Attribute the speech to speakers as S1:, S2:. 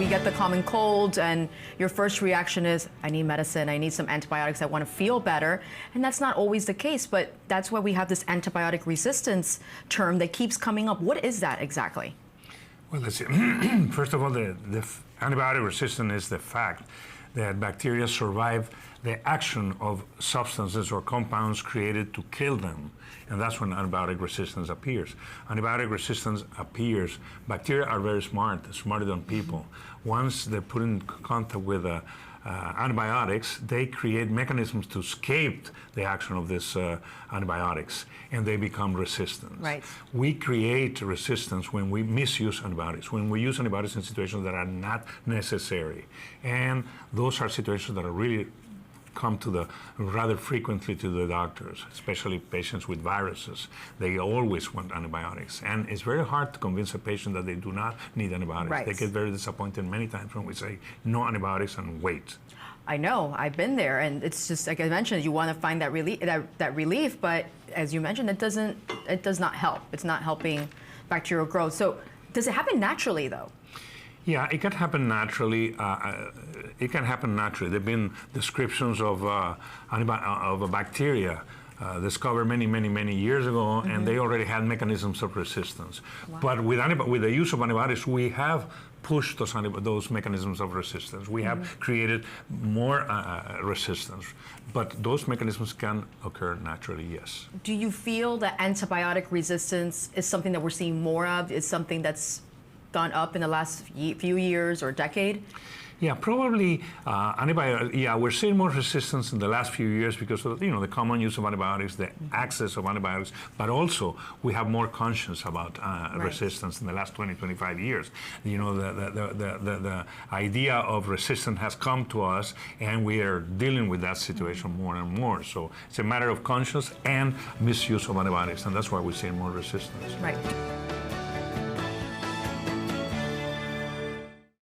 S1: you get the common cold and your first reaction is, I need medicine, I need some antibiotics, I want to feel better. And that's not always the case, but that's why we have this antibiotic resistance term that keeps coming up. What is that exactly?
S2: Well, let's see. First of all, the antibiotic resistance is the fact that bacteria survive the action of substances or compounds created to kill them. And that's when antibiotic resistance appears. Antibiotic resistance appears. Bacteria are very smart, smarter than people. Once they're put in contact with antibiotics, they create mechanisms to escape the action of these antibiotics, and they become resistant.
S1: Right.
S2: We create resistance when we misuse antibiotics, when we use antibiotics in situations that are not necessary. And those are situations that are really come rather frequently to the doctors, especially patients with viruses. They always want antibiotics. And it's very hard to convince a patient that they do not need antibiotics.
S1: Right.
S2: They get very disappointed many times when we say no antibiotics and wait.
S1: I know, I've been there, and it's just like I mentioned, you want to find that relief, but as you mentioned, it does not help. It's not helping bacterial growth. So does it happen naturally though?
S2: Yeah, it can happen naturally. It can happen naturally. There have been descriptions of a bacteria discovered many years ago, and they already had mechanisms of resistance. Wow. But with the use of antibiotics, we have pushed those mechanisms of resistance. We have created more resistance. But those mechanisms can occur naturally, yes.
S1: Do you feel that antibiotic resistance is something that we're seeing more of? Is something that's gone up in the last few years or decade?
S2: Yeah, probably antibiotics. Yeah, we're seeing more resistance in the last few years because of the common use of antibiotics, the access of antibiotics, but also we have more conscience about resistance in the last 20-25 years. The idea of resistance has come to us, and we are dealing with that situation more and more. So it's a matter of conscience and misuse of antibiotics, and that's why we're seeing more resistance.
S1: Right.